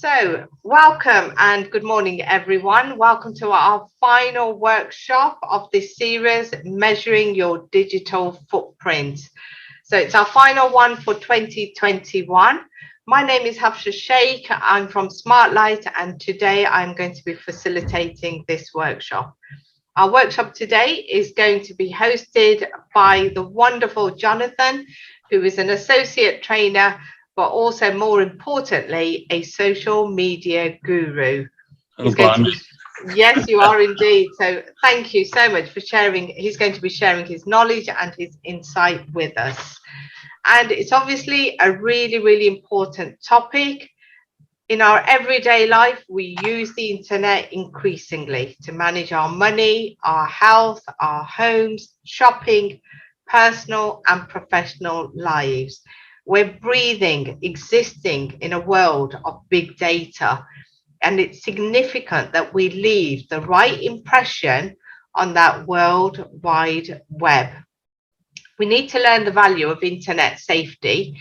So, welcome and good morning, everyone. Welcome to our final workshop of this series, Measuring Your Digital Footprint. So, it's our final one for 2021. My name is Hafsa Sheikh. I'm from Smartlight, and today I'm going to be facilitating this workshop. Our workshop today is going to be hosted by the wonderful Jonathan, who is an associate trainer, but also more importantly, a social media guru. Yes, you are indeed. So thank you so much for sharing. He's going to be sharing his knowledge and his insight with us. And it's obviously a really, really important topic. In our everyday life, we use the internet increasingly to manage our money, our health, our homes, shopping, personal and professional lives. We're breathing, existing in a world of big data, and it's significant that we leave the right impression on that World Wide Web. We need to learn the value of internet safety.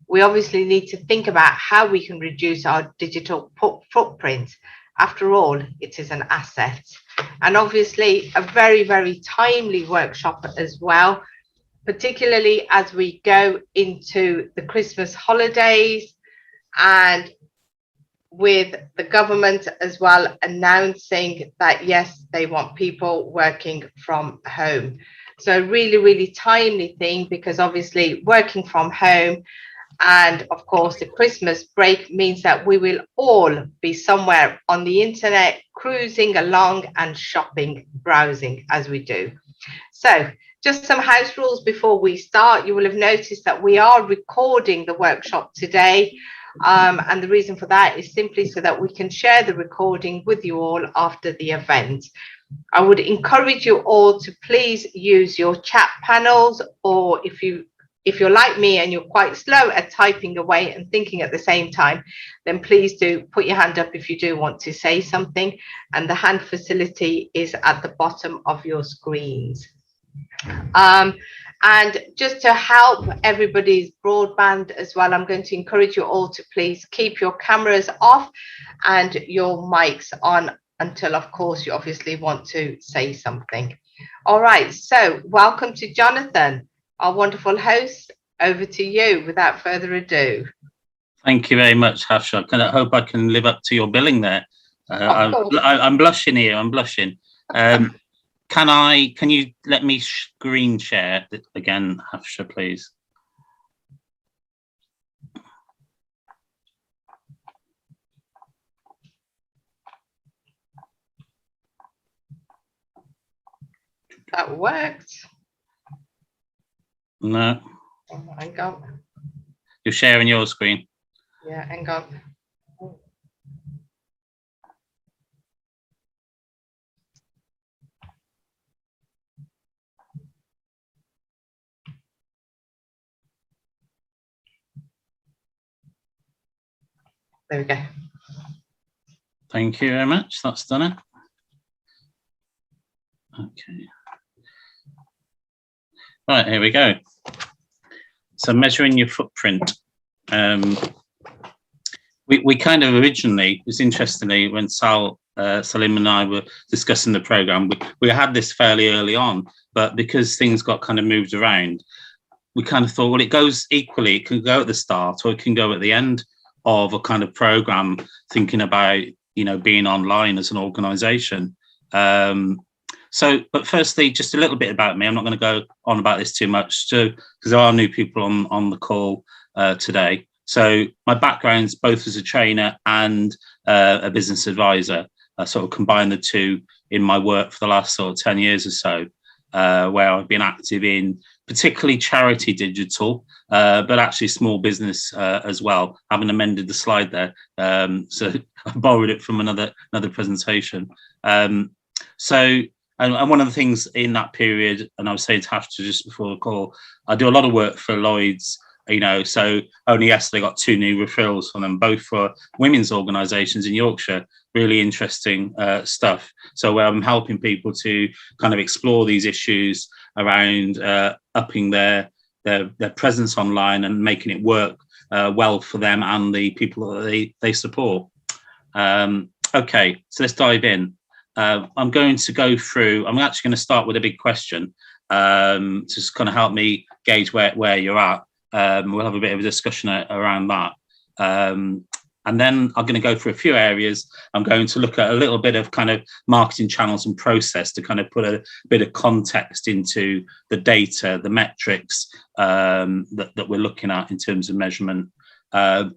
We obviously need to think about how we can reduce our digital footprint. After all, it is an asset. And obviously a very, very timely workshop as well, particularly as we go into the Christmas holidays and with the government as well announcing that, yes, they want people working from home. So really, really timely thing, because obviously working from home and of course the Christmas break means that we will all be somewhere on the internet, cruising along and shopping, browsing as we do. So just some house rules before we start. You will have noticed that we are recording the workshop today. And the reason for that is simply so that we can share the recording with you all after the event. I would encourage you all to please use your chat panels, or if you're like me and you're quite slow at typing away and thinking at the same time, then please do put your hand up if you do want to say something. And the hand facility is at the bottom of your screens. And just to help everybody's broadband as well, I'm going to encourage you all to please keep your cameras off and your mics on until, of course, you obviously want to say something. All right, so welcome to Jonathan, our wonderful host. Over to you without further ado. Thank you very much, Hafsa. I hope I can live up to your billing there. I'm blushing here. I'm blushing. Can you let me screen share again, Hafsa, please? That worked. No. Oh, hang on. You're sharing your screen. Yeah, hang on. There we go. Thank you very much. That's done it. Okay. Right, here we go. So measuring your footprint. We kind of originally, it's interestingly, when Salim and I were discussing the program, we had this fairly early on, but because things got kind of moved around, we kind of thought, well, it goes equally. It can go at the start or it can go at the end of a kind of program, thinking about, being online as an organization. But firstly, just a little bit about me. I'm not going to go on about this too much, because there are new people on the call today. So my background's both as a trainer and a business advisor. I sort of combine the two in my work for the last sort of 10 years or so, where I've been active in particularly charity digital, but actually small business as well. I haven't amended the slide there, so I borrowed it from another presentation. And one of the things in that period, and I was saying to Hafsa just before the call, I do a lot of work for Lloyd's, so only yesterday I got 2 new referrals from them, both for women's organisations in Yorkshire. Really interesting stuff. So where I'm helping people to kind of explore these issues around upping their presence online and making it work well for them and the people that they support. Okay, so let's dive in. I'm going to go through, I'm actually going to start with a big question to just kind of help me gauge where you're at. We'll have a bit of a discussion around that. And then I'm going to go through a few areas. I'm going to look at a little bit of kind of marketing channels and process to kind of put a bit of context into the data, the metrics that we're looking at in terms of measurement. A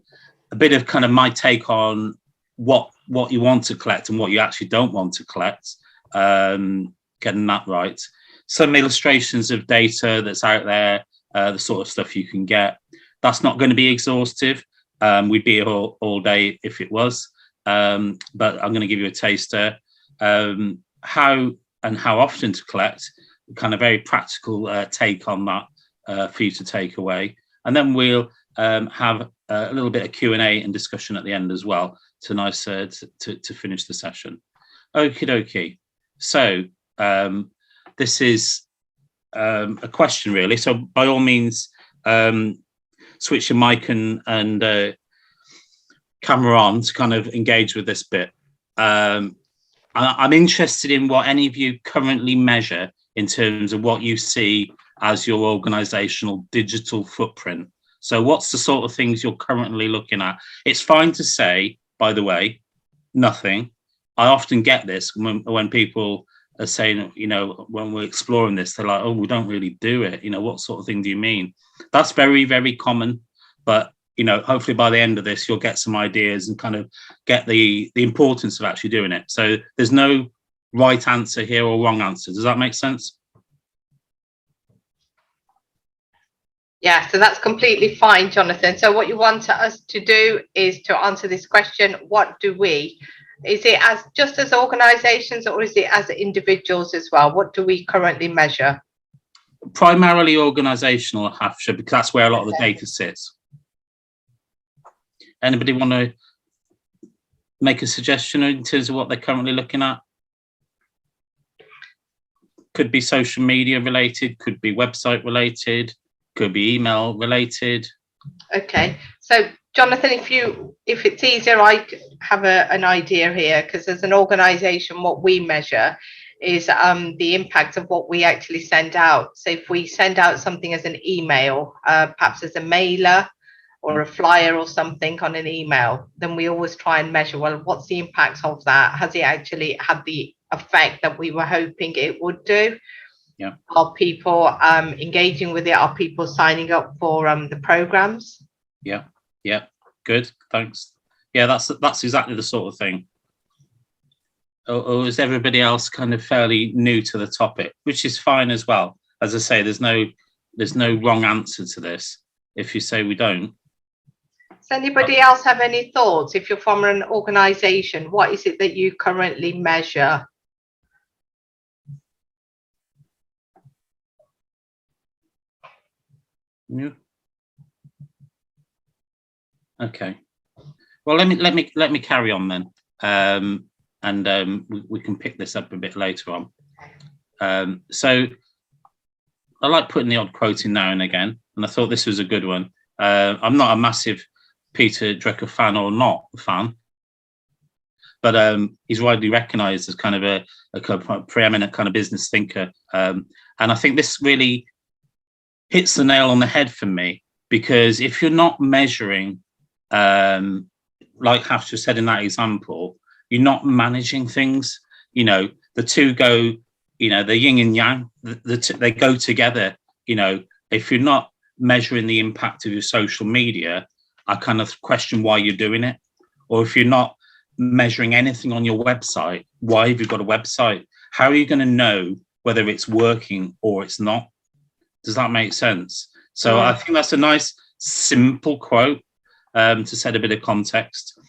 bit of kind of my take on what you want to collect and what you actually don't want to collect, getting that right. Some illustrations of data that's out there, the sort of stuff you can get. That's not going to be exhaustive. We'd be here all day if it was, but I'm going to give you a taster. How often to collect, kind of very practical take on that for you to take away. And then we'll have a little bit of Q&A and discussion at the end as well to finish the session. Okie dokie. So this is a question really. So by all means, switch your mic and camera on to kind of engage with this bit. I'm interested in what any of you currently measure in terms of what you see as your organizational digital footprint. So what's the sort of things you're currently looking at? It's fine to say, by the way, nothing. I often get this when people are saying, you know, when we're exploring this, they're like, oh, we don't really do it. You know, what sort of thing do you mean? That's very, very common. But, you know, hopefully by the end of this, you'll get some ideas and kind of get the importance of actually doing it. So there's no right answer here or wrong answer. Does that make sense? Yeah, so that's completely fine, Jonathan. So what you want us to do is to answer this question, what do we? Is it as just as organizations or is it as individuals as well? What do we currently measure? Primarily organizational, Hafsha, because that's where a lot of the data sits. Anybody want to make a suggestion in terms of what they're currently looking at? Could be social media related, could be website related, could be email related. Okay. So Jonathan, if it's easier, I have an idea here, because as an organization, what we measure is the impact of what we actually send out. So if we send out something as an email, perhaps as a mailer or a flyer or something on an email, then we always try and measure, well, what's the impact of that? Has it actually had the effect that we were hoping it would do? Yeah. Are people engaging with it? Are people signing up for the programs? Yeah, good, thanks. Yeah, that's exactly the sort of thing. Or is everybody else kind of fairly new to the topic, which is fine as well. As I say, there's no wrong answer to this if you say we don't. Does anybody else have any thoughts? If you're from an organization, what is it that you currently measure? Yeah. Okay. Well, let me carry on then, and we can pick this up a bit later on. So I like putting the odd quote in now and again, and I thought this was a good one. I'm not a massive Peter Drucker fan or not fan, but he's widely recognised as kind of a preeminent kind of business thinker, and I think this really hits the nail on the head for me, because if you're not measuring, like Hafsha said in that example, you're not managing things. You know, the two go, you know, the yin and yang, they go together. You know, if you're not measuring the impact of your social media, I kind of question why you're doing it. Or if you're not measuring anything on your website, why have you got a website? How are you going to know whether it's working or it's not? Does that make sense? So I think that's a nice, simple quote to set a bit of context.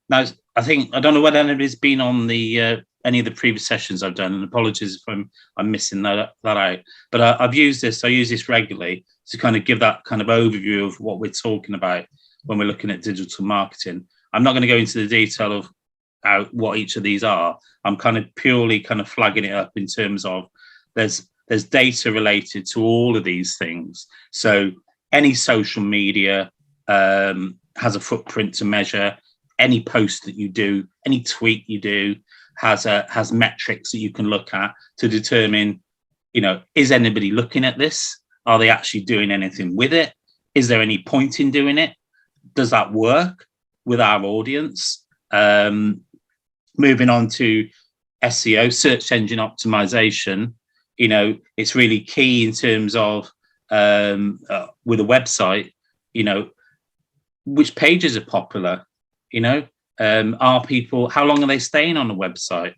Now, I don't know whether anybody's been on the any of the previous sessions I've done, and apologies if I'm missing that out. But I use this regularly to kind of give that kind of overview of what we're talking about when we're looking at digital marketing. I'm not going to go into the detail of what each of these are. I'm kind of purely kind of flagging it up in terms of there's data related to all of these things. So any social media has a footprint to measure. any post that you do, any tweet you do has metrics that you can look at to determine, is anybody looking at this? Are they actually doing anything with it? Is there any point in doing it? Does that work with our audience? Moving on to SEO, search engine optimization, it's really key in terms of with a website, which pages are popular, are people, how long are they staying on a website?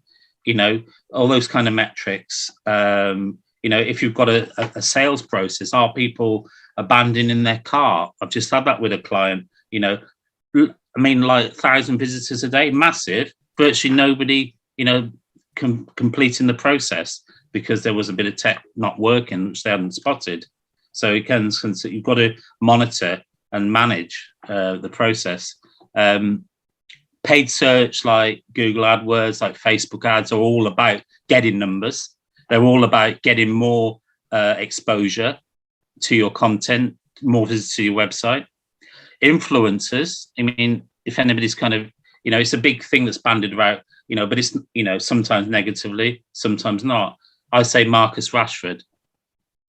All those kind of metrics. If you've got a sales process, are people abandoning their cart? I've just had that with a client, like 1,000 visitors a day, massive, virtually nobody, completing the process because there was a bit of tech not working, which they hadn't spotted. So you've got to monitor and manage the process. Paid search like Google AdWords, like Facebook ads are all about getting numbers. They're all about getting more exposure to your content, more visits to your website. Influencers, if anybody's kind of, it's a big thing that's bandied about, but it's, sometimes negatively, sometimes not. I say Marcus Rashford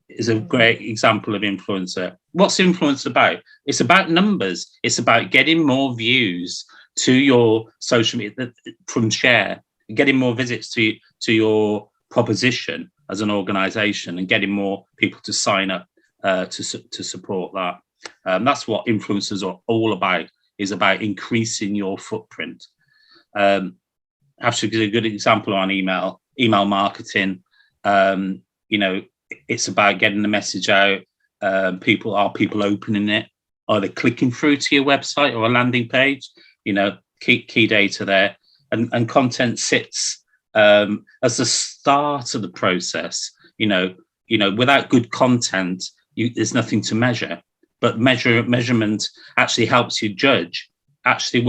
is a great example of influencer. What's influence about? It's about numbers. It's about getting more views to your social media from share, getting more visits to your proposition as an organization, and getting more people to sign up to support that. That's what influencers are all about, is about increasing your footprint. Actually, a good example on email marketing. It's about getting the message out. Are people opening it? Are they clicking through to your website or a landing page? Key data there, and content sits as the start of the process. Without good content, there's nothing to measure. But measurement actually helps you judge. Actually,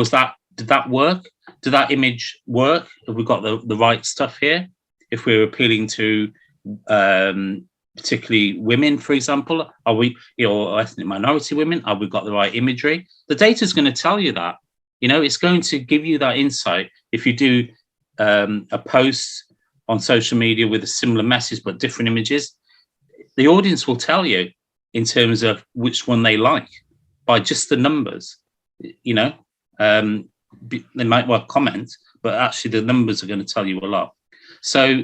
did that work? Did that image work? Have we got the right stuff here? If we're appealing to particularly women, for example, are we, or ethnic minority women, have we got the right imagery? The data is going to tell you that. It's going to give you that insight. If you do a post on social media with a similar message but different images, the audience will tell you in terms of which one they like by just the numbers. They might well comment, but actually the numbers are going to tell you a lot. So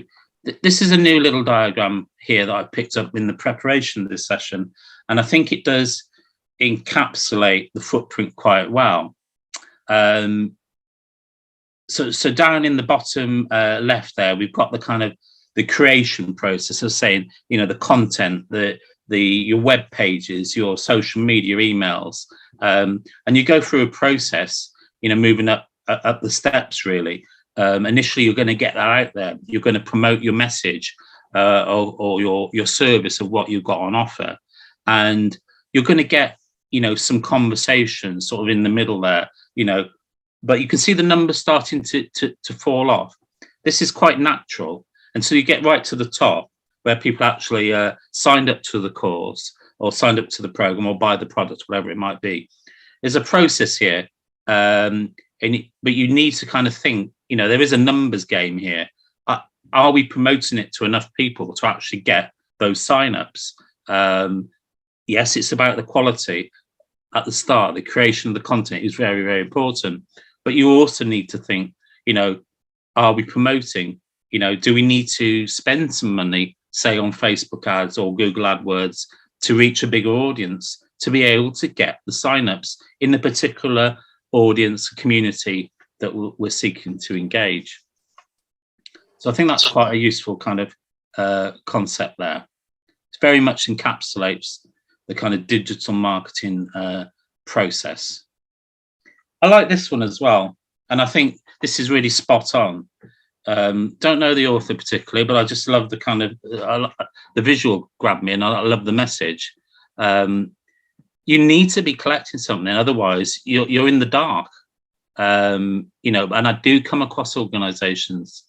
this is a new little diagram here that I picked up in the preparation of this session, and I think it does encapsulate the footprint quite well. So down in the bottom left there, we've got the kind of the creation process of saying, the content, your web pages, your social media emails, and you go through a process, moving up the steps really. Initially, you're going to get that out there. You're going to promote your message or your service of what you've got on offer, and you're going to get some conversations sort of in the middle there. But you can see the numbers starting to fall off. This is quite natural until you get right to the top, where people actually signed up to the course or signed up to the program or buy the product, whatever it might be. There's a process here, but you need to kind of think. There is a numbers game here. Are we promoting it to enough people to actually get those signups? Yes, it's about the quality at the start. The creation of the content is very, very important. But you also need to think, are we promoting? Do we need to spend some money, say on Facebook ads or Google AdWords, to reach a bigger audience, to be able to get the signups in the particular audience community that we're seeking to engage? So I think that's quite a useful kind of concept there. It very much encapsulates the kind of digital marketing process. I like this one as well, and I think this is really spot on. Don't know the author particularly, but I just love the kind of the visual grabbed me, and I love the message. You need to be collecting something, otherwise you're in the dark. And I do come across organisations,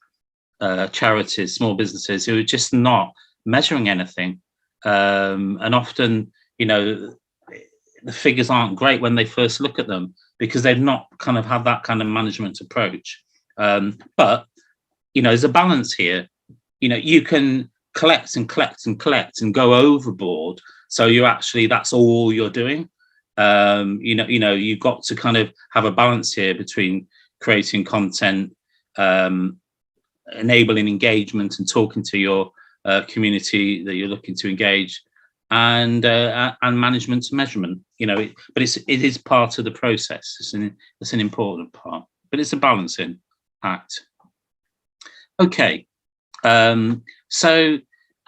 charities, small businesses who are just not measuring anything, and often the figures aren't great when they first look at them, because they've not kind of had that kind of management approach. But, you know, there's a balance here. You know, you can collect and collect and collect and go overboard. So you're actually, that's all you're doing. You know, you've got to kind of have a balance here between creating content, enabling engagement and talking to your community that you're looking to engage, and management and measurement. You know, but it is part of the process. It's an important part, but it's a balancing act. Okay, so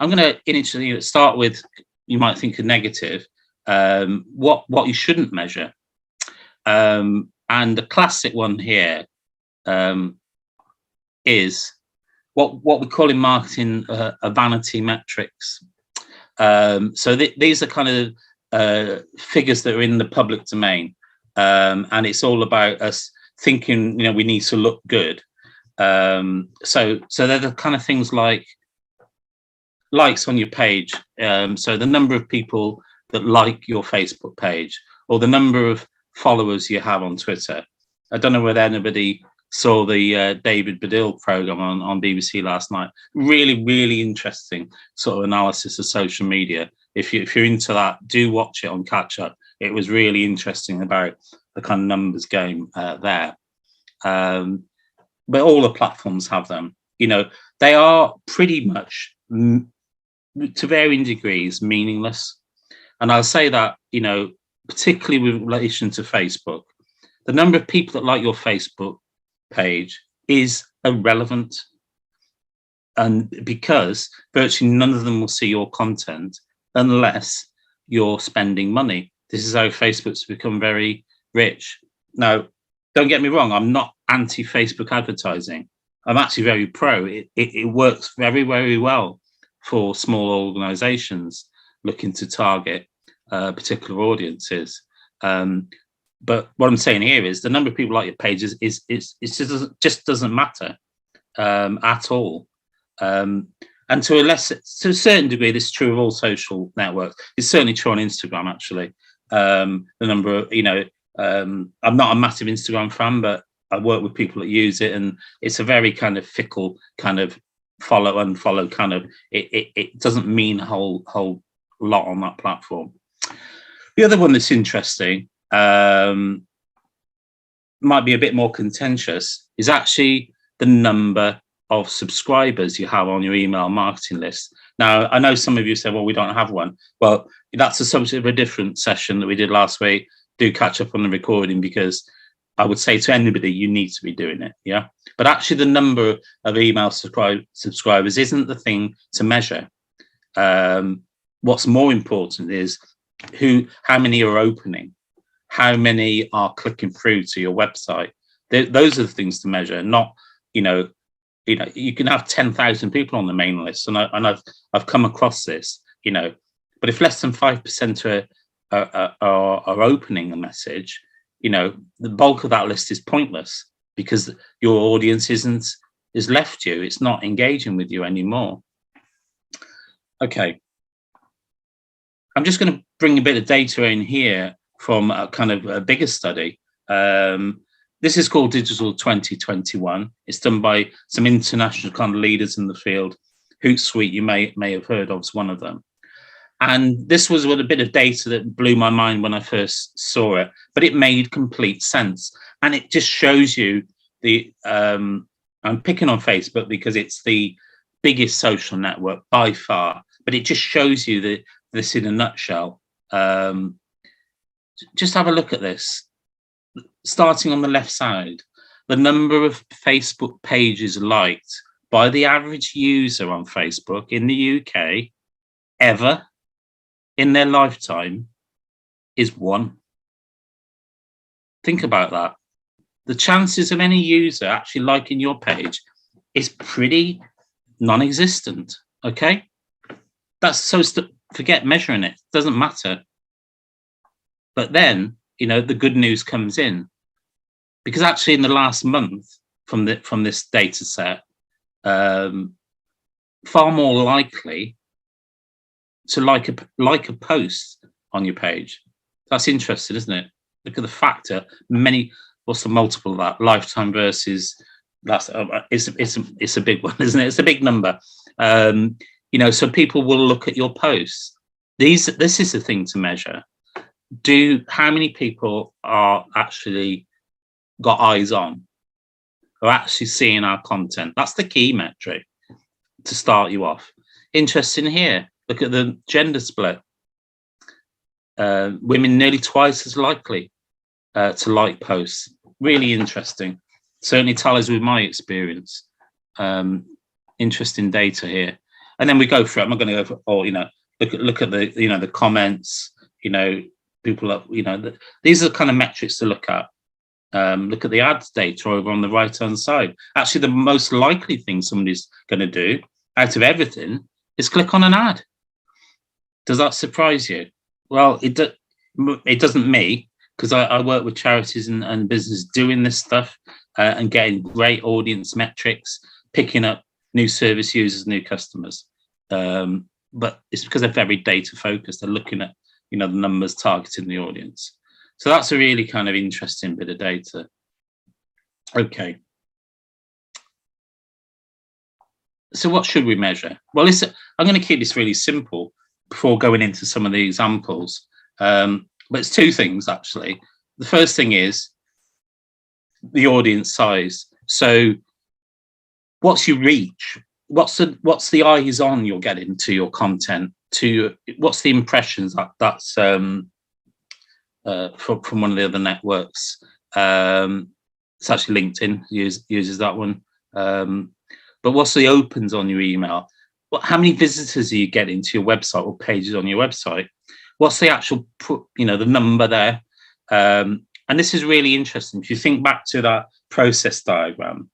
I'm going to initially start with, you might think, a negative, what you shouldn't measure, and the classic one here is what we call in marketing a vanity metrics. So these are kind of figures that are in the public domain, and it's all about us thinking, you know, we need to look good. So they're the kind of things like likes on your page. So the number of people that like your Facebook page, or the number of followers you have on Twitter. I don't know whether anybody saw the David Baddiel program on BBC last night. Really interesting sort of analysis of social media. If you're into that, do watch it on Catch Up. It was really interesting about the kind of numbers game there. But all the platforms have them. You know, they are pretty much, to varying degrees, meaningless. And I'll say that, you know, particularly with relation to Facebook, the number of people that like your Facebook page is irrelevant, and because virtually none of them will see your content unless you're spending money. This is how Facebook's become very rich. Now, don't get me wrong, I'm not anti-Facebook advertising. I'm actually very pro. It works very well for small organizations looking to target particular audiences. But what I'm saying here is the number of people like your page just doesn't matter at all. And to a certain degree, this is true of all social networks. It's certainly true on Instagram, actually. The number of, you know, I'm not a massive Instagram fan, but I work with people that use it, and it's a very kind of fickle kind of follow unfollow kind of. It doesn't mean a whole lot on that platform. The other one that's interesting, might be a bit more contentious, is actually the number of subscribers you have on your email marketing list. Now, I know some of you say, well, we don't have one. Well, that's a subject of a different session that we did last week. Do catch up on the recording, because I would say to anybody, you need to be doing it. Yeah. But actually the number of email subscribers isn't the thing to measure. What's more important is how many are opening, how many are clicking through to your website. Those are the things to measure, not, you know, you can have 10,000 people on the main list, and I've come across this, you know, but if less than 5% are opening a message, you know, the bulk of that list is pointless, because your audience is left you. It's not engaging with you anymore. Okay, I'm just going to bring a bit of data in here from a kind of a bigger study. This is called Digital 2021. It's done by some international kind of leaders in the field. Hootsuite, you may have heard of, is one of them. And this was with a bit of data that blew my mind when I first saw it, but it made complete sense. And it just shows you I'm picking on Facebook because it's the biggest social network by far, but it just shows you this in a nutshell. Just have a look at this. Starting on the left side, the number of Facebook pages liked by the average user on Facebook in the UK ever in their lifetime is 1. Think about that. The chances of any user actually liking your page is pretty non-existent. Okay, that's so forget measuring it. Doesn't matter. But then, you know, the good news comes in, because actually in the last month from this data set, far more likely to like a post on your page. That's interesting, isn't it? Look at the factor. What's the multiple of that? Lifetime versus that's it's a big one, isn't it? It's a big number. So people will look at your posts. This is the thing to measure. How many people are actually got eyes on, are actually seeing our content? That's the key metric to start you off. Interesting here. Look at the gender split. Women nearly twice as likely to like posts. Really interesting. Certainly tallies with my experience. Interesting data here. And then we go through. I'm not going to go for all. Look at the the comments. People up. These are the kind of metrics to look at. Look at the ads data over on the right hand side. Actually, the most likely thing somebody's going to do out of everything is click on an ad. Does that surprise you? Well, it doesn't me, because I work with charities and businesses doing this stuff and getting great audience metrics, picking up new service users, new customers. But it's because they're very data focused. They're looking at the numbers, targeting the audience. So that's a really kind of interesting bit of data. Okay. So what should we measure? Well, I'm going to keep this really simple before going into some of the examples. But it's two things, actually. The first thing is the audience size. So what's your reach? What's the eyes on you're getting to your content? What's the impressions that's from one of the other networks? It's actually LinkedIn uses that one. But what's the opens on your email? How many visitors are you getting to your website or pages on your website? What's the actual, the number there? And this is really interesting. If you think back to that process diagram,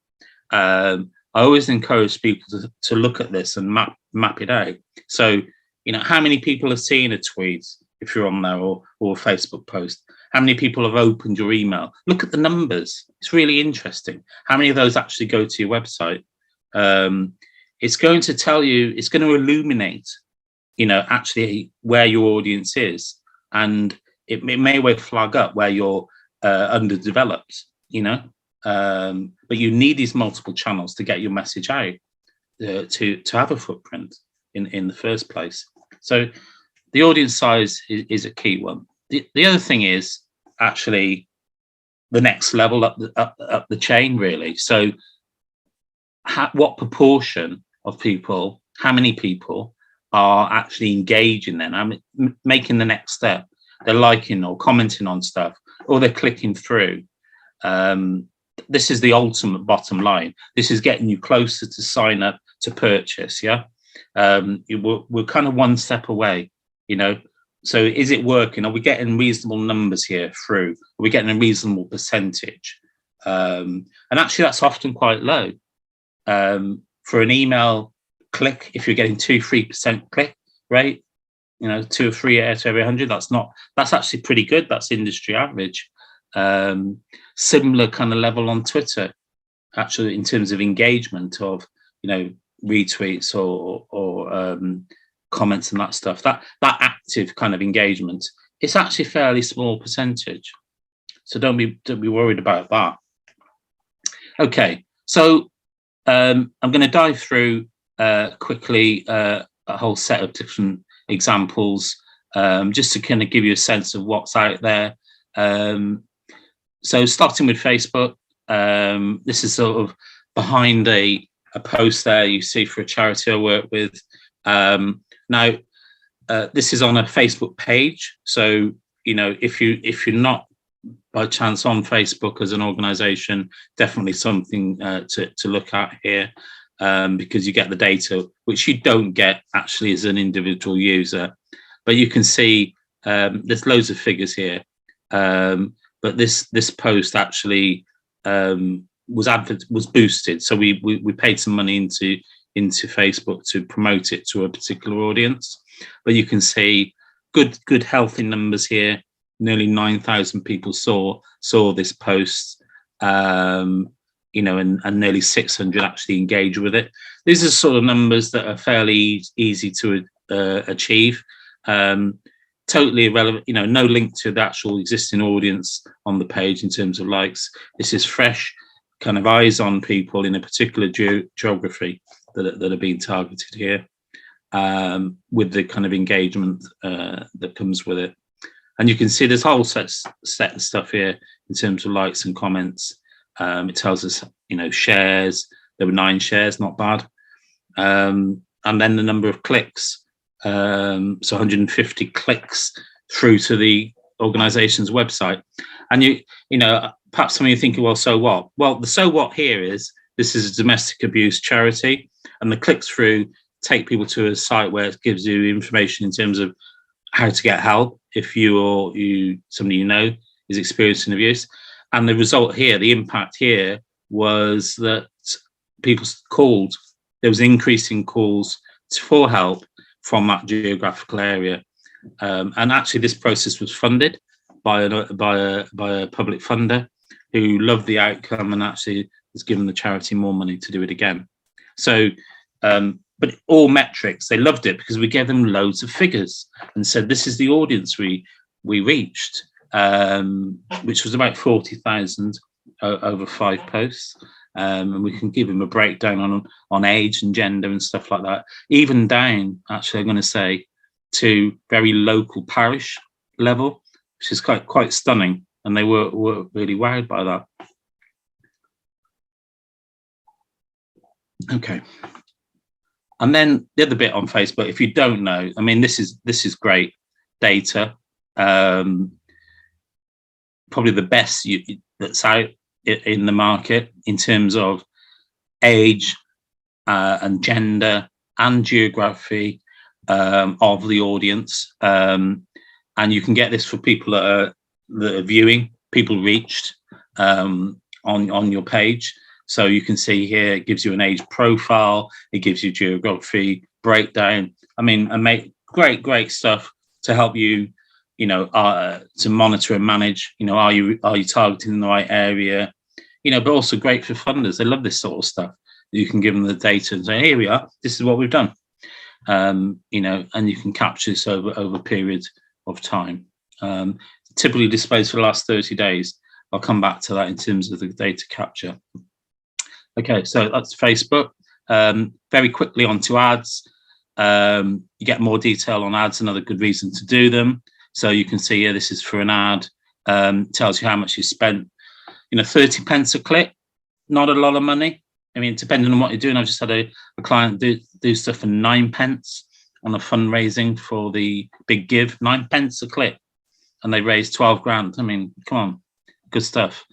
I always encourage people to look at this and map it out. So, how many people have seen a tweet if you're on there or a Facebook post? How many people have opened your email? Look at the numbers. It's really interesting. How many of those actually go to your website? It's going to tell you, it's going to illuminate, actually where your audience is. And it may well flag up where you're underdeveloped, but you need these multiple channels to get your message out, to have a footprint in the first place. So the audience size is a key one. The other thing is actually the next level up the chain, really. So what proportion of people, how many people are actually engaging then, making the next step? They're liking or commenting on stuff, or they're clicking through. This is the ultimate bottom line. This is getting you closer to sign up to purchase. Yeah, we're kind of one step away. So is it working? Are we getting reasonable numbers here through? Are we getting a reasonable percentage? And actually, that's often quite low. For an email click, if you're getting 2-3% click rate, 2 or 3 out of every 100, that's actually pretty good. That's industry average. Similar kind of level on Twitter, actually, in terms of engagement of retweets or comments and that stuff. That active kind of engagement, it's actually a fairly small percentage. So don't be worried about that. Okay, so I'm going to dive through quickly a whole set of different examples, just to kind of give you a sense of what's out there. So starting with Facebook, this is sort of behind a post there you see for a charity I work with. Now, this is on a Facebook page. So, if you're not by chance on Facebook as an organization, definitely something to look at here, because you get the data, which you don't get actually as an individual user. But you can see there's loads of figures here. But this post actually was boosted. So we paid some money into Facebook to promote it to a particular audience. But you can see good healthy numbers here. Nearly 9,000 people saw this post, and nearly 600 actually engage with it. These are sort of numbers that are fairly easy to achieve. totally irrelevant, no link to the actual existing audience on the page in terms of likes. This is fresh kind of eyes on people in a particular geography that are being targeted here, with the kind of engagement that comes with it. And you can see there's a whole set of stuff here in terms of likes and comments. It tells us, shares. There were 9 shares, not bad. And then the number of clicks. So 150 clicks through to the organization's website. And perhaps some of you thinking, well, so what? Well, the so what here is this is a domestic abuse charity, and the clicks through take people to a site where it gives you information in terms of how to get help if you or somebody is experiencing abuse. And the result here, the impact here, was that people called. There was an increase in calls for help from that geographical area, and actually this process was funded by a public funder who loved the outcome and actually has given the charity more money to do it again. So, but all metrics, they loved it because we gave them loads of figures and said this is the audience we reached, which was about 40,000 over 5 posts. And we can give them a breakdown on age and gender and stuff like that, even down, actually, I'm going to say, to very local parish level, which is quite stunning. And they were really wowed by that. Okay. And then the other bit on Facebook, if you don't know, I mean, this is great data. Probably the best that's out in the market in terms of age and gender and geography of the audience, and you can get this for people that are viewing, people reached on your page. So you can see here it gives you an age profile, it gives you geography breakdown. I mean, and make great stuff to help you, to monitor and manage. Are you targeting the right area? But also great for funders. They love this sort of stuff. You can give them the data and say, here we are. This is what we've done. And you can capture this over periods of time. Typically displays for the last 30 days. I'll come back to that in terms of the data capture. Okay, so that's Facebook. Very quickly onto ads. You get more detail on ads, another good reason to do them. So you can see here, this is for an ad. Tells you how much you spent. 30 pence a click, not a lot of money. I mean, depending on what you're doing, I've just had a client do stuff for 9 pence on a fundraising for the big give, 9 pence a click, and they raised 12 grand. I mean, come on, good stuff.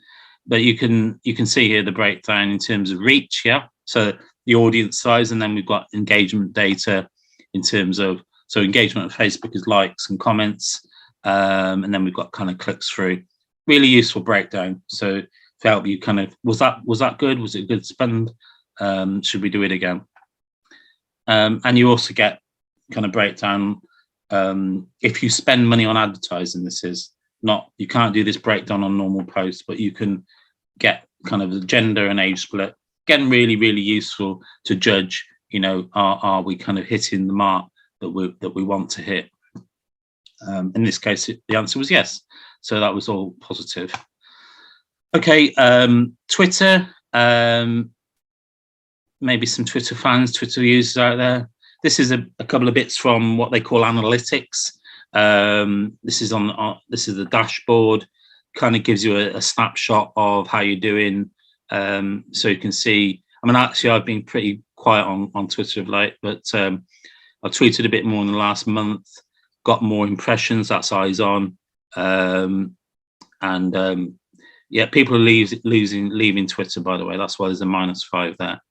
But you can see here the breakdown in terms of reach, yeah. So the audience size, and then we've got engagement data in terms of, so engagement on Facebook is likes and comments, and then we've got kind of clicks through. Really useful breakdown. So to help you kind of, was that good? Was it a good spend? Should we do it again? And you also get kind of breakdown. If you spend money on advertising, you can't do this breakdown on normal posts, but you can get kind of the gender and age split. Again, really, really useful to judge, are we kind of hitting the mark that we want to hit? In this case, the answer was yes. So that was all positive. Okay, Twitter. Maybe some Twitter fans, Twitter users out there. This is a couple of bits from what they call analytics. This is the dashboard. Kind of gives you a snapshot of how you're doing. So you can see. I mean, actually, I've been pretty quiet on Twitter of late, but I tweeted a bit more in the last month. Got more impressions. That's eyes on. People are leaving Twitter, by the way. That's why there's a -5 there.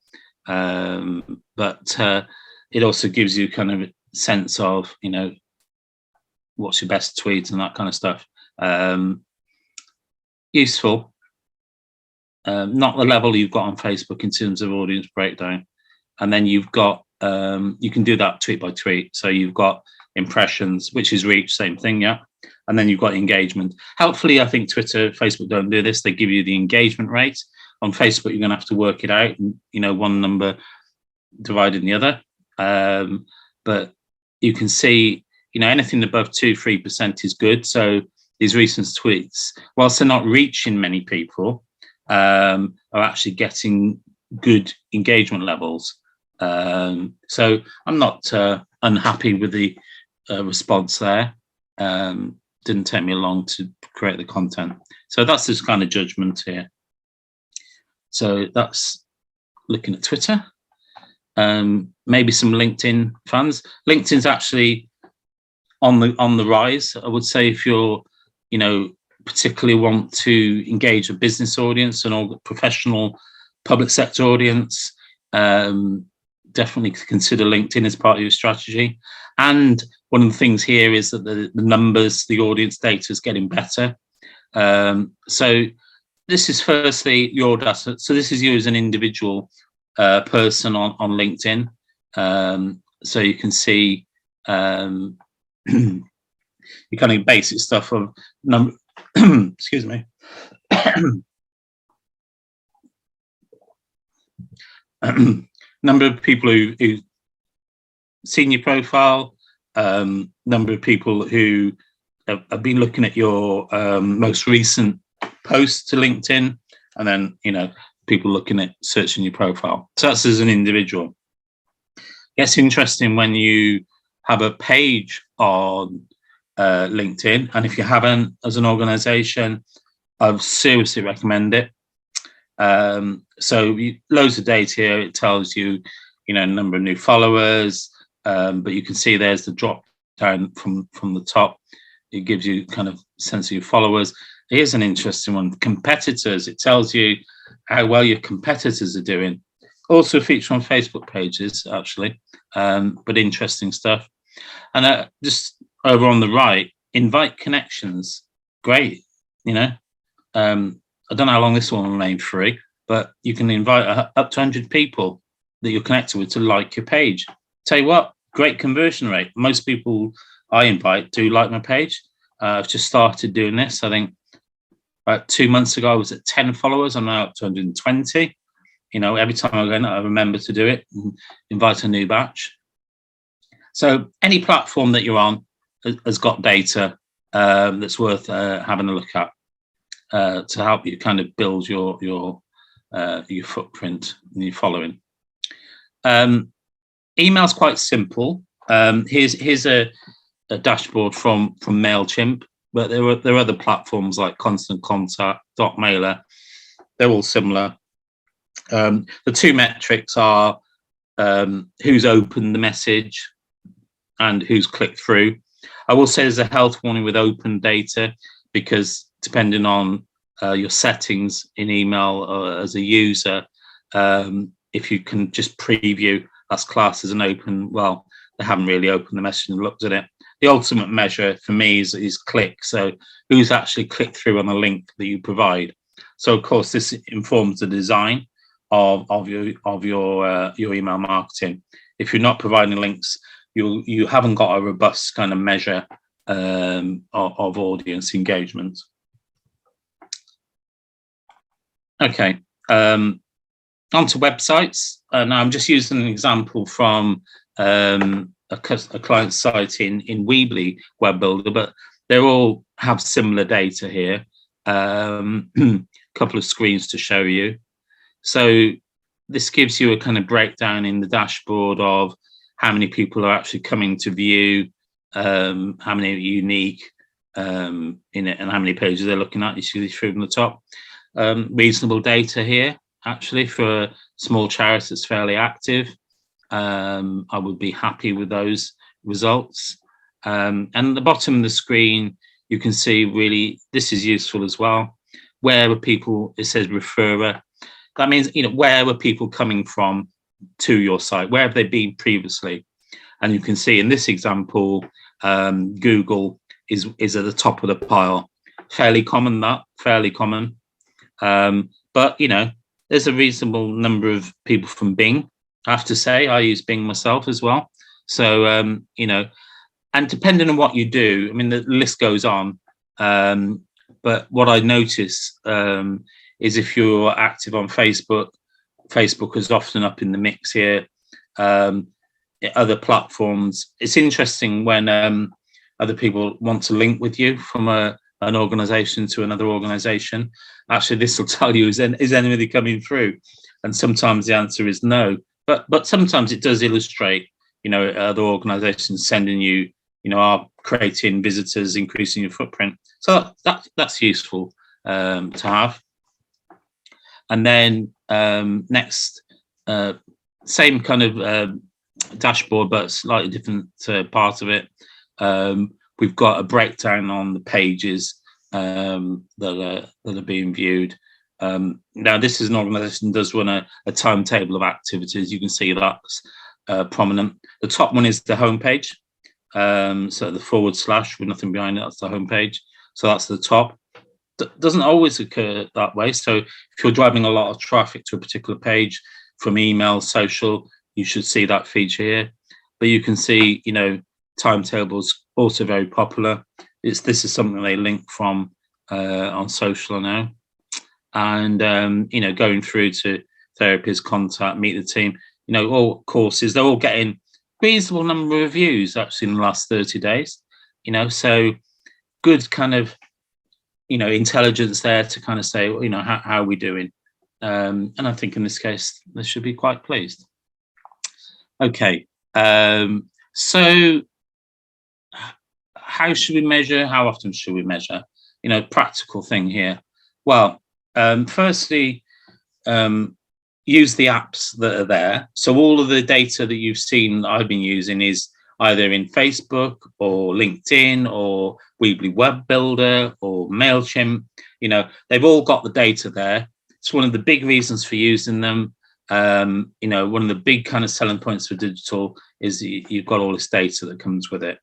But it also gives you kind of a sense of, what's your best tweet and that kind of stuff. Useful. Not the level you've got on Facebook in terms of audience breakdown. And then you've got, you can do that tweet by tweet. So you've got impressions, which is reach, same thing, yeah. And then you've got engagement. Helpfully, I think Twitter, Facebook don't do this. They give you the engagement rate. On Facebook, you're going to have to work it out, one number divided in the other. But you can see, anything above 2-3% is good. So these recent tweets, whilst they're not reaching many people, are actually getting good engagement levels. So I'm not unhappy with the response there. Didn't take me long to create the content. So that's this kind of judgment here. So that's looking at Twitter. Maybe some LinkedIn fans. LinkedIn's actually on the rise. I would say if you're, particularly want to engage a business audience and all professional public sector audience, definitely consider LinkedIn as part of your strategy. And one of the things here is that the numbers, the audience data is getting better. So this is firstly your data. So this is you as an individual person on LinkedIn. So you can see the kind of basic stuff of number. Excuse me. Number of people who seen your profile, number of people who have been looking at your most recent posts to LinkedIn, and then people looking at searching your profile. So that's as an individual. It's interesting when you have a page on LinkedIn, and if you haven't, as an organization, I seriously recommend it. So loads of data here. It tells you, number of new followers, but you can see there's the drop down from the top. It gives you kind of sense of your followers. Here's an interesting one. Competitors. It tells you how well your competitors are doing. Also feature on Facebook pages, actually, but interesting stuff. And just over on the right, invite connections. Great, I don't know how long this one will remain free, but you can invite up to 100 people that you're connected with to like your page. Tell you what, great conversion rate. Most people I invite do like my page. I've just started doing this. I think about 2 months ago, I was at 10 followers. I'm now up to 120. Every time I go in, I remember to do it and invite a new batch. So any platform that you're on has got data that's worth having a look at to help you kind of build your footprint and your following. Email's quite simple. Here's a dashboard from MailChimp, but there are other platforms like Constant Contact, Mailer. They're all similar. The two metrics are who's opened the message and who's clicked through. I will say there's a health warning with open data, because depending on your settings in email as a user, if you can just preview, that's classed as an open. Well, they haven't really opened the message and looked at it. The ultimate measure for me is click. So who's actually clicked through on the link that you provide. So of course this informs the design of your email marketing. If you're not providing links, you haven't got a robust kind of measure of audience engagement. Okay, onto websites. Now I'm just using an example from a client site in Weebly Web Builder, but they all have similar data here. Couple of screens to show you. So this gives you a kind of breakdown in the dashboard of how many people are actually coming to view, how many are unique in it, and how many pages they're looking at. You see through from the top. Reasonable data here, actually, for a small charity that's fairly active. I would be happy with those results. And at the bottom of the screen, you can see really, this is useful as well. Where were people, it says referrer. That means, where were people coming from to your site? Where have they been previously? And you can see in this example, Google is at the top of the pile. Fairly common. But, there's a reasonable number of people from Bing. I have to say, I use Bing myself as well. So, and depending on what you do, the list goes on. But what I notice is if you're active on Facebook, Facebook is often up in the mix here. Other platforms. It's interesting when other people want to link with you from an organization to another organization. Actually, this will tell you, is anybody coming through? And sometimes the answer is no. But sometimes it does illustrate, other organizations sending you, are creating visitors, increasing your footprint. So that's useful to have. And then next, same kind of dashboard, but slightly different part of it. We've got a breakdown on the pages that are being viewed. Now, this is an organisation that does run a timetable of activities. You can see that's prominent. The top one is the homepage. So the / with nothing behind it, that's the homepage. So that's the top. Doesn't always occur that way. So if you're driving a lot of traffic to a particular page from email, social, you should see that feature here. But you can see, timetables also very popular. This is something they link from on social now. And, going through to therapies, contact, meet the team, all courses, they're all getting reasonable number of views actually in the last 30 days, so good kind of, intelligence there to kind of say, how are we doing? And I think in this case, they should be quite pleased. Okay, so how should we measure? How often should we measure? Practical thing here. Well, firstly, use the apps that are there. So all of the data that you've seen that I've been using is either in Facebook or LinkedIn or Weebly Web Builder or MailChimp. They've all got the data there. It's one of the big reasons for using them. One of the big kind of selling points for digital is you've got all this data that comes with it.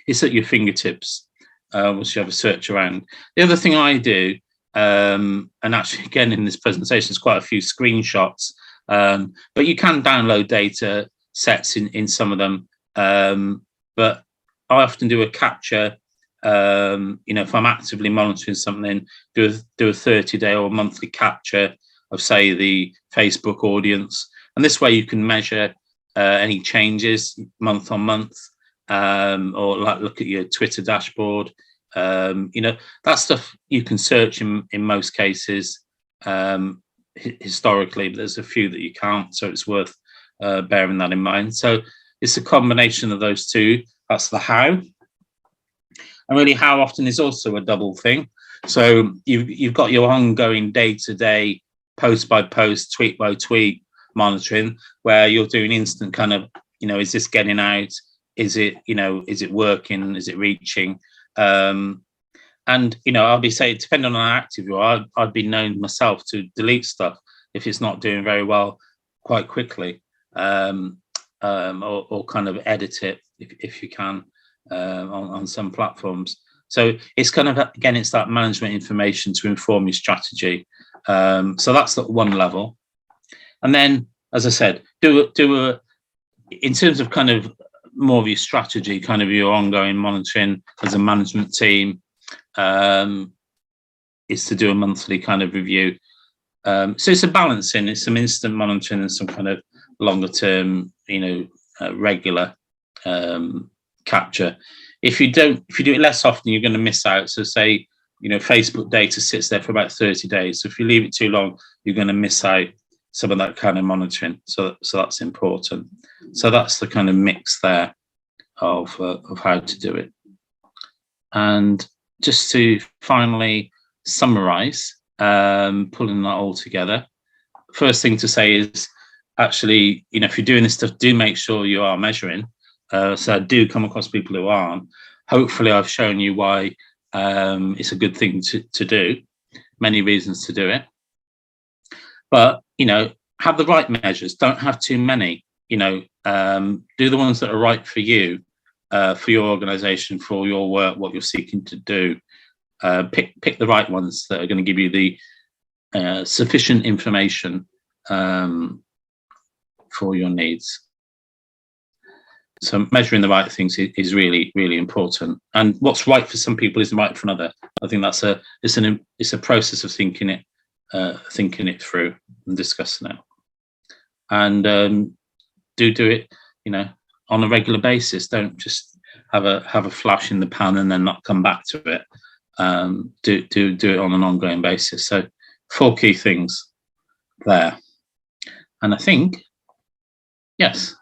It's at your fingertips once you have a search around. The other thing I do, and actually again in this presentation, there's quite a few screenshots, but you can download data sets in some of them. But I often do a capture. If I'm actively monitoring something, do a 30-day or monthly capture of, say, the Facebook audience, and this way you can measure any changes month on month, or like look at your Twitter dashboard. That stuff you can search in most cases historically, but there's a few that you can't, so it's worth bearing that in mind. So it's a combination of those two. That's the how. And really, how often is also a double thing. So you've got your ongoing day-to-day, post by post, tweet by tweet monitoring, where you're doing instant kind of, is this getting out? Is it, is it working? Is it reaching? And, I'll be saying, depending on how active you are, I've been known myself to delete stuff if it's not doing very well quite quickly, or kind of edit it if you can. On some platforms. So it's kind of, again, it's that management information to inform your strategy. So that's at one level. And then, as I said, do a in terms of kind of more of your strategy, kind of your ongoing monitoring as a management team, is to do a monthly kind of review. So it's a balancing, it's some instant monitoring and some kind of longer term, regular capture. If you do it less often, you're going to miss out. So say, Facebook data sits there for about 30 days. So if you leave it too long, you're going to miss out some of that kind of monitoring. So that's important. So that's the kind of mix there of how to do it. And just to finally summarize, pulling that all together, first thing to say is actually, if you're doing this stuff, do make sure you are measuring. So I do come across people who aren't. Hopefully I've shown you why it's a good thing to do, many reasons to do it. But, have the right measures, don't have too many, do the ones that are right for you, for your organization, for your work, what you're seeking to do. Pick the right ones that are going to give you the sufficient information for your needs. So measuring the right things is really, really important. And what's right for some people isn't right for another. I think it's a process of thinking it through and discussing it. And do it, on a regular basis. Don't just have a flash in the pan and then not come back to it. Do it on an ongoing basis. So 4 key things there. And I think, yes,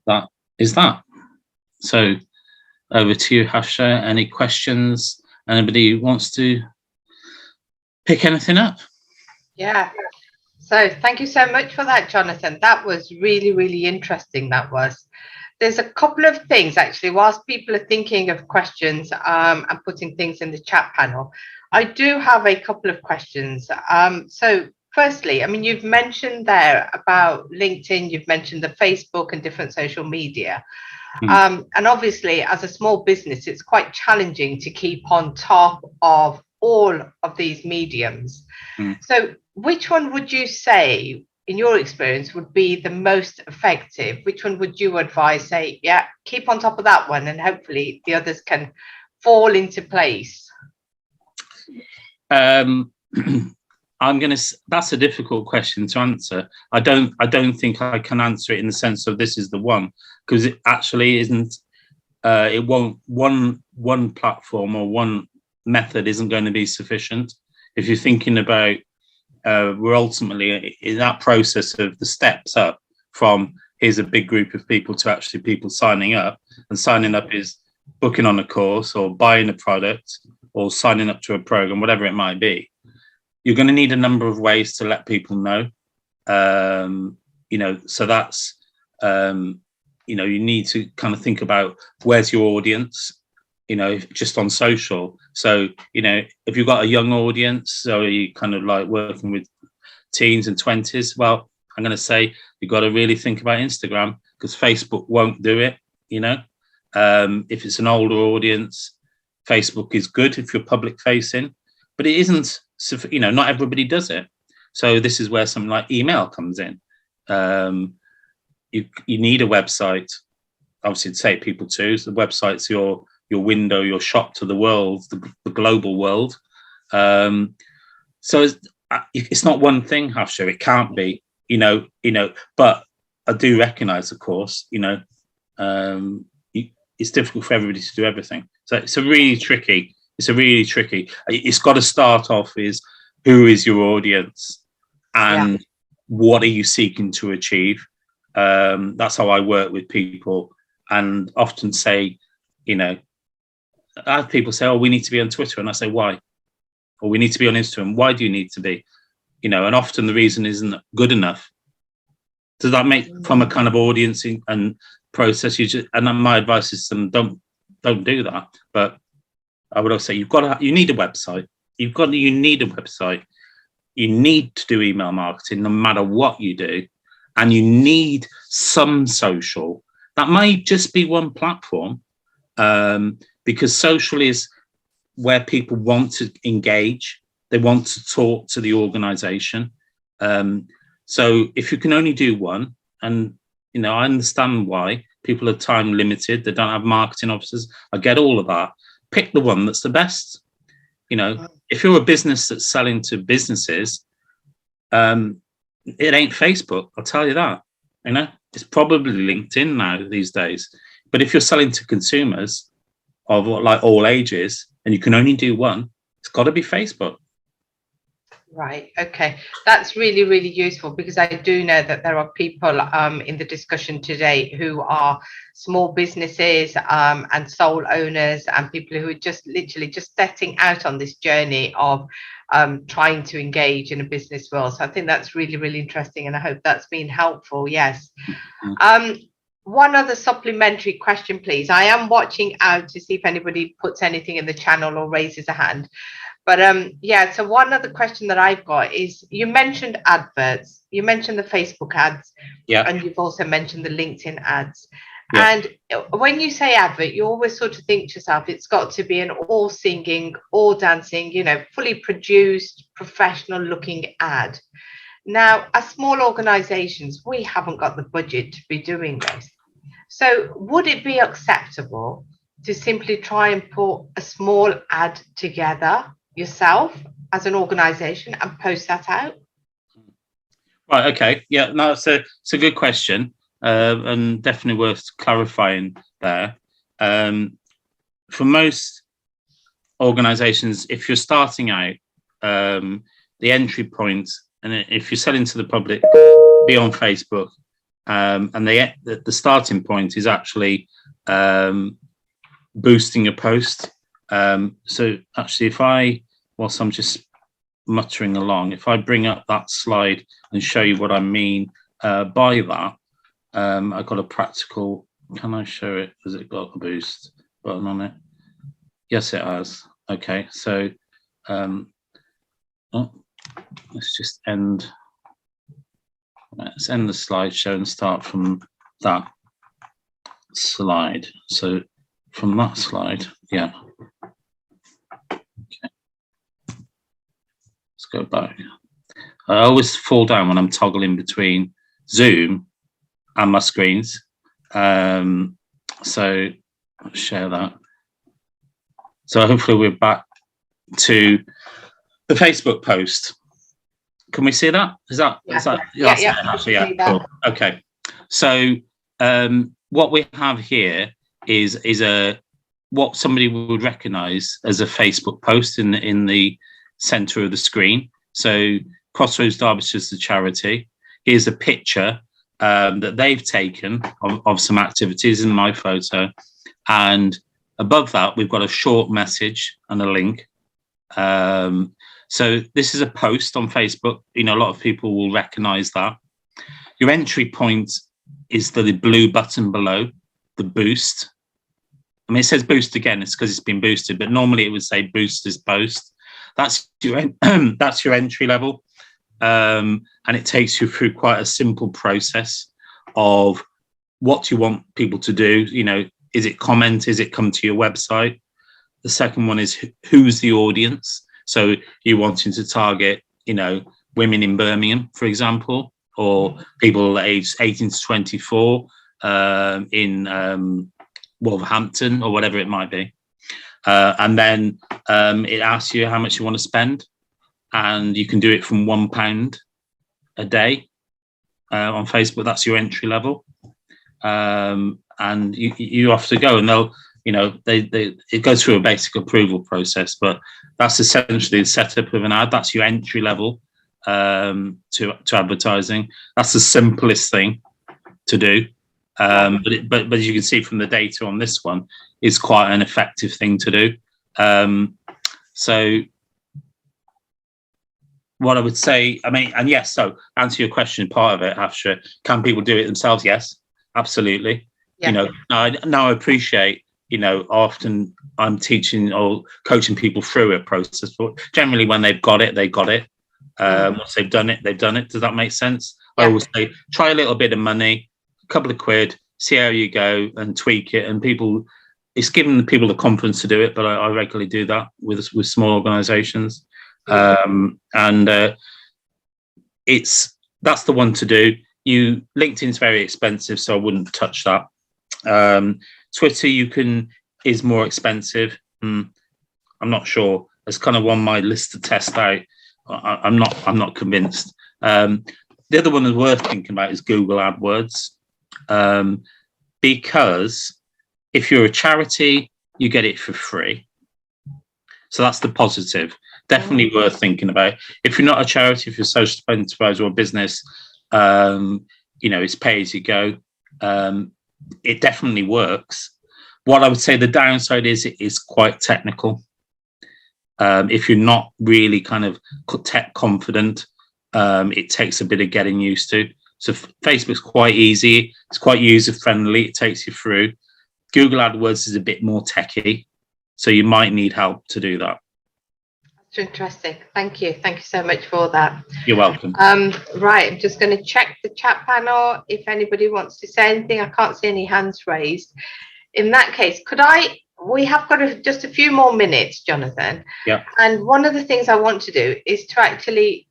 that is that. So over to you, Hafsha. Any questions? Anybody wants to pick anything up? Yeah. So thank you so much for that, Jonathan. That was really, really interesting. That was. There's a couple of things actually, whilst people are thinking of questions and putting things in the chat panel, I do have a couple of questions. So firstly, I mean, you've mentioned there about LinkedIn, you've mentioned the Facebook and different social media. And obviously, as a small business, it's quite challenging to keep on top of all of these mediums. So which one would you say, in your experience, would be the most effective? Which one would you advise? Say, yeah, keep on top of that one, and hopefully the others can fall into place. That's a difficult question to answer. I don't think I can answer it in the sense of this is the one, because it actually isn't. It won't. One platform or one method isn't going to be sufficient. If you're thinking about, we're ultimately in that process of the steps up from here's a big group of people to actually people signing up, and signing up is booking on a course or buying a product or signing up to a program, whatever it might be. You're going to need a number of ways to let people know. So that's, you need to kind of think about where's your audience, just on social. So, if you've got a young audience, so you kind of like working with teens and 20s, well, I'm going to say you've got to really think about Instagram, because Facebook won't do it. If it's an older audience, Facebook is good if you're public facing, but it isn't. Not everybody does it. So this is where something like email comes in. You need a website. Obviously, to say people too. So the website's your window, your shop to the world, the global world. So it's not one thing, Hafsha. It can't be. But I do recognise, of course, it's difficult for everybody to do everything. So it's really tricky. It's got to start off is who is your audience and what are you seeking to achieve? That's how I work with people, and often say, I have people say, oh, we need to be on Twitter. And I say, why? Or we need to be on Instagram. Why do you need to be? And often the reason isn't good enough. Does that make from a kind of audience and process? And my advice is to them, don't do that. But I would also say you need a website. You need a website. You need to do email marketing no matter what you do. And you need some social. That might just be one platform, because social is where people want to engage. They want to talk to the organization. So if you can only do one, and I understand why people are time limited, they don't have marketing officers. I get all of that. Pick the one that's the best. If you're a business that's selling to businesses, it ain't Facebook, I'll tell you that. It's probably LinkedIn now these days. But if you're selling to consumers of like all ages and you can only do one, it's got to be Facebook. Right. Okay. That's really, really useful, because I do know that there are people in the discussion today who are small businesses and sole owners, and people who are just literally just setting out on this journey of trying to engage in a business world. So I think that's really, really interesting, and I hope that's been helpful. Yes. One other supplementary question, please. I am watching out to see if anybody puts anything in the channel or raises a hand. But so one other question that I've got is, you mentioned adverts, you mentioned the Facebook ads, and you've also mentioned the LinkedIn ads. And when you say advert, you always sort of think to yourself, it's got to be an all singing, all dancing, fully produced, professional looking ad. Now, as small organizations, we haven't got the budget to be doing this. So would it be acceptable to simply try and put a small ad together yourself as an organization and post that out? Right. Okay. Yeah. No, it's a good question. and definitely worth clarifying there. For most organizations, if you're starting out, the entry point, and if you're selling to the public, be on Facebook, and the starting point is actually boosting a post. So actually, whilst I'm just muttering along, if I bring up that slide and show you what I mean by that, I've got a practical. Can I show it? Has it got a boost button on it? Yes, it has. Okay, so let's just end. Let's end the slideshow and start from that slide. So from that slide, yeah. Okay. Let's go back. I always fall down when I'm toggling between Zoom and my screens. So let's share that. So hopefully we're back to the Facebook post. Can we see that? Cool. Okay. So what we have here is what somebody would recognize as a Facebook post in the center of the screen. So Crossroads Derbyshire's the charity. Here's a picture that they've taken of some activities in my photo, and above that we've got a short message and a link. So this is a post on Facebook. You know, a lot of people will recognize that. Your entry point is the blue button below, the boost. I mean, it says boost again, it's because it's been boosted, but normally it would say boost this post. That's your entry level. And it takes you through quite a simple process of what you want people to do. You know, is it comment? Is it come to your website? The second one is who's the audience? So you're wanting to target, you know, women in Birmingham, for example, or people aged 18 to 24 in Wolverhampton or whatever it might be. And then it asks you how much you want to spend. And you can do it from £1 a day on Facebook. That's your entry level. And you have to go, and they'll, you know, it goes through a basic approval process, but that's essentially the setup of an ad. That's your entry level to advertising. That's the simplest thing to do. But as you can see from the data on this one, it's quite an effective thing to do. So what I would say, I mean, and yes, so answer your question, part of it, Hafsha, can people do it themselves? Yes, absolutely. Yeah. You know, now I appreciate, you know, often I'm teaching or coaching people through a process, but generally when they've got it, they got it. Once they've done it, they've done it. Does that make sense? Yeah. I always say, try a little bit of money, a couple of quid, see how you go and tweak it. And people, it's giving people the confidence to do it, but I regularly do that with small organizations. That's the one to do. LinkedIn's very expensive, so I wouldn't touch that. Twitter is more expensive. I'm not sure. It's kind of on my list to test out. I'm not convinced. The other one that's worth thinking about is Google AdWords, because if you're a charity, you get it for free. So that's the positive. Definitely worth thinking about. If you're not a charity, if you're a social enterprise or a business, you know, it's pay as you go. It definitely works. What I would say the downside is it is quite technical. If you're not really kind of tech confident, it takes a bit of getting used to. So Facebook's quite easy. It's quite user friendly. It takes you through. Google AdWords is a bit more techy, so you might need help to do that. That's interesting. Thank you. Thank you so much for that. You're welcome. Right, I'm just going to check the chat panel if anybody wants to say anything. I can't see any hands raised. In that case, we have got just a few more minutes, Jonathan. Yeah. And one of the things I want to do is to actually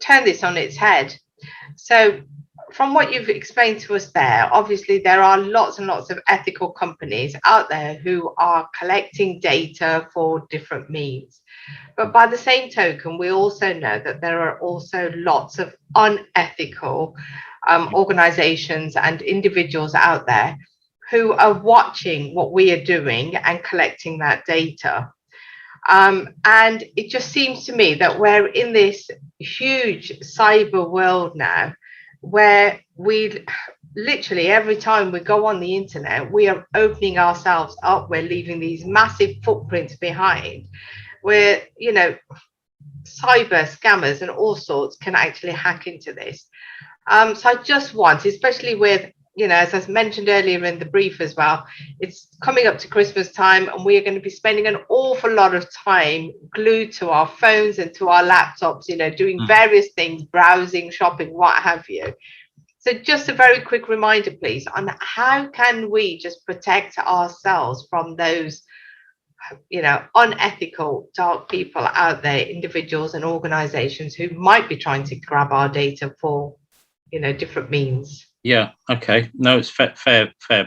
turn this on its head. So from what you've explained to us there, obviously there are lots and lots of ethical companies out there who are collecting data for different means. But by the same token, we also know that there are also lots of unethical organizations and individuals out there who are watching what we are doing and collecting that data. And it just seems to me that we're in this huge cyber world now, where we literally every time we go on the internet, we are opening ourselves up. We're leaving these massive footprints behind, where, you know, cyber scammers and all sorts can actually hack into this. So I just want, especially with, you know, as I mentioned earlier in the brief as well, it's coming up to Christmas time, and we are going to be spending an awful lot of time glued to our phones and to our laptops, you know, doing various things, browsing, shopping, what have you. So just a very quick reminder, please, on how can we just protect ourselves from those, you know, unethical, dark people out there, individuals and organizations who might be trying to grab our data for, you know, different means. Yeah. Okay. No, it's fair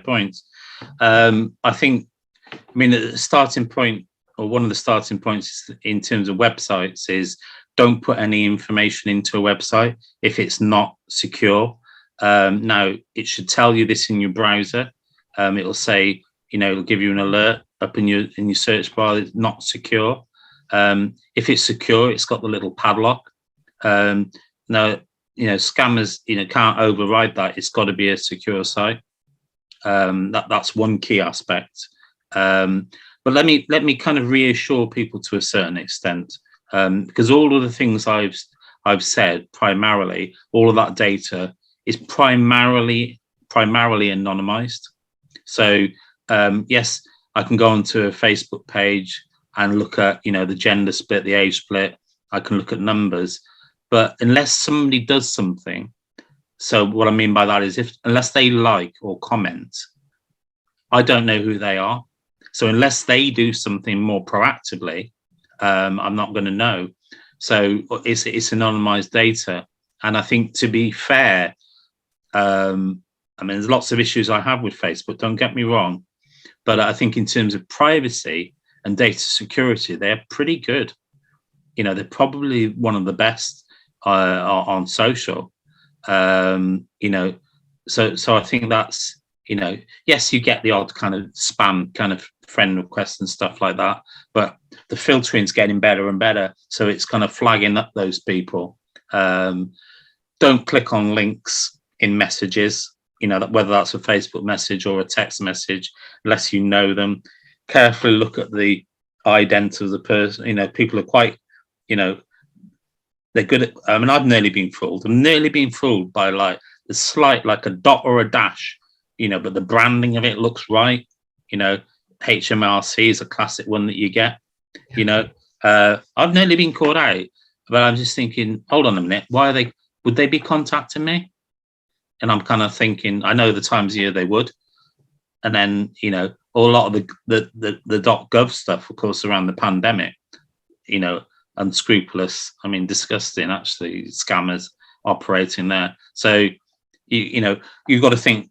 point. I think, I mean, the starting point, or one of the starting points in terms of websites, is don't put any information into a website if it's not secure. Now, it should tell you this in your browser. It'll say, you know, it'll give you an alert up in your search bar. It's not secure. If it's secure, it's got the little padlock. Now, you know, scammers, you know, can't override that. It's got to be a secure site. That's one key aspect. But let me kind of reassure people to a certain extent, because all of the things I've said, primarily, all of that data is primarily anonymized. So yes, I can go onto a Facebook page and look at, you know, the gender split, the age split. I can look at numbers. But unless somebody does something, so what I mean by that is unless they like or comment, I don't know who they are. So unless they do something more proactively, I'm not going to know. So it's anonymized data. And I think, to be fair, I mean, there's lots of issues I have with Facebook, don't get me wrong. But I think in terms of privacy and data security, they're pretty good. You know, they're probably one of the best on social, you know, so I think that's, you know, yes, you get the odd kind of spam kind of friend requests and stuff like that, but the filtering's getting better and better, so it's kind of flagging up those people. Don't click on links in messages, you know, whether that's a Facebook message or a text message, unless you know them. Carefully look at the ident of the person. You know, people are quite, you know, they're good at, I mean, I've nearly been fooled. I'm nearly been fooled by like the slight, like a dot or a dash, you know, but the branding of it looks right. You know, HMRC is a classic one that you get, you know. I've nearly been caught out, but I'm just thinking, hold on a minute, would they be contacting me? And I'm kind of thinking, I know the times of year they would. And then, you know, a lot of the .gov stuff, of course, around the pandemic, you know, unscrupulous, I mean, disgusting, actually, scammers operating there. So, you know, you've got to think,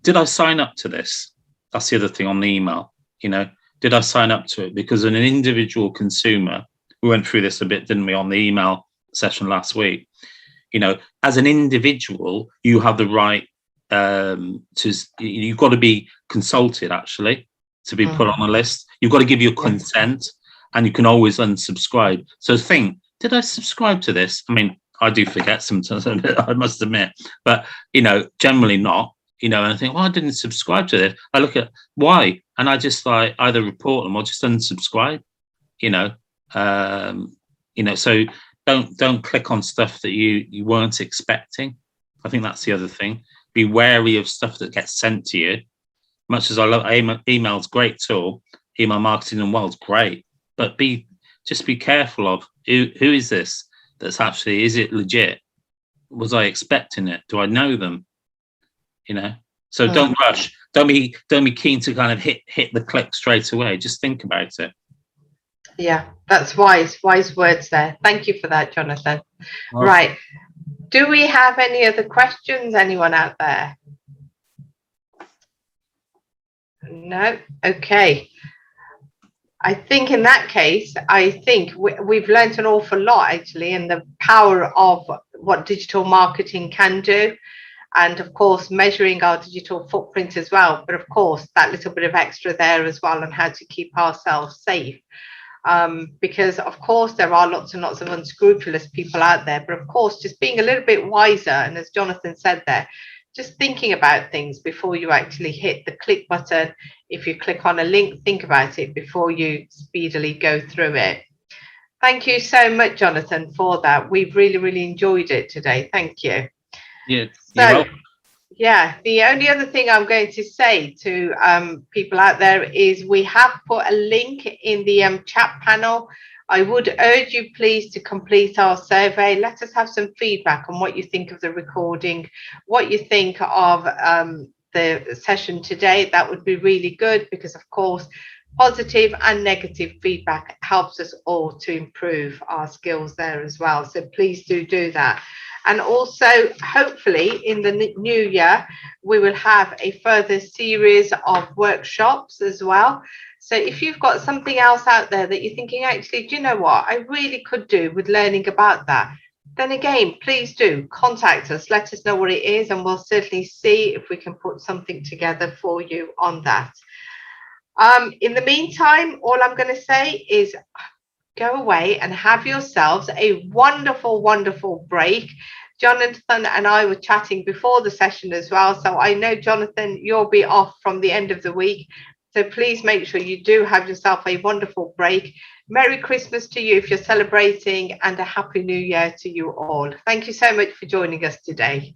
did I sign up to this? That's the other thing on the email, you know, did I sign up to it? Because an individual consumer, we went through this a bit, didn't we, on the email session last week, you know, as an individual, you have the right you've got to be consulted, actually, to be put on a list. You've got to give your consent. And you can always unsubscribe. So think, did I subscribe to this? I mean, I do forget sometimes, I must admit, but, you know, generally not, you know, and I think, well, I didn't subscribe to this. I look at why, and I just like either report them or just unsubscribe, you know, so don't click on stuff that you weren't expecting. I think that's the other thing. Be wary of stuff that gets sent to you. Much as I love email's great tool, email marketing and world's great. But just be careful of who is this that's actually, is it legit? Was I expecting it? Do I know them? You know, so don't rush. Don't be keen to kind of hit the click straight away. Just think about it. Yeah, that's wise words there. Thank you for that, Jonathan. Well, right. Do we have any other questions? Anyone out there? No? Okay. I think in that case, I think we've learned an awful lot, actually, in the power of what digital marketing can do. and of course measuring our digital footprint as well, but of course that little bit of extra there as well on how to keep ourselves safe. Because of course there are lots and lots of unscrupulous people out there, but of course just being a little bit wiser, and as Jonathan said there, just thinking about things before you actually hit the click button. If you click on a link, think about it before you speedily go through it. Thank you so much, Jonathan, for that. We've really enjoyed it today. Thank you. Yeah, So yeah, the only other thing I'm going to say to people out there is we have put a link in the chat panel. I would urge you please to complete our survey. Let us have some feedback on what you think of the recording, what you think of the session today. That would be really good, because of course positive and negative feedback helps us all to improve our skills there as well. So please do that. And also, hopefully, in the new year, we will have a further series of workshops as well. So if you've got something else out there that you're thinking, actually, do you know what, I really could do with learning about that, then again, please do contact us. Let us know what it is, and we'll certainly see if we can put something together for you on that. In the meantime, all I'm going to say is go away and have yourselves a wonderful break. Jonathan and I were chatting before the session as well, so I know, Jonathan, you'll be off from the end of the week, so please make sure you do have yourself a wonderful break. Merry Christmas to you if you're celebrating, and a Happy New Year to you all. Thank you so much for joining us today.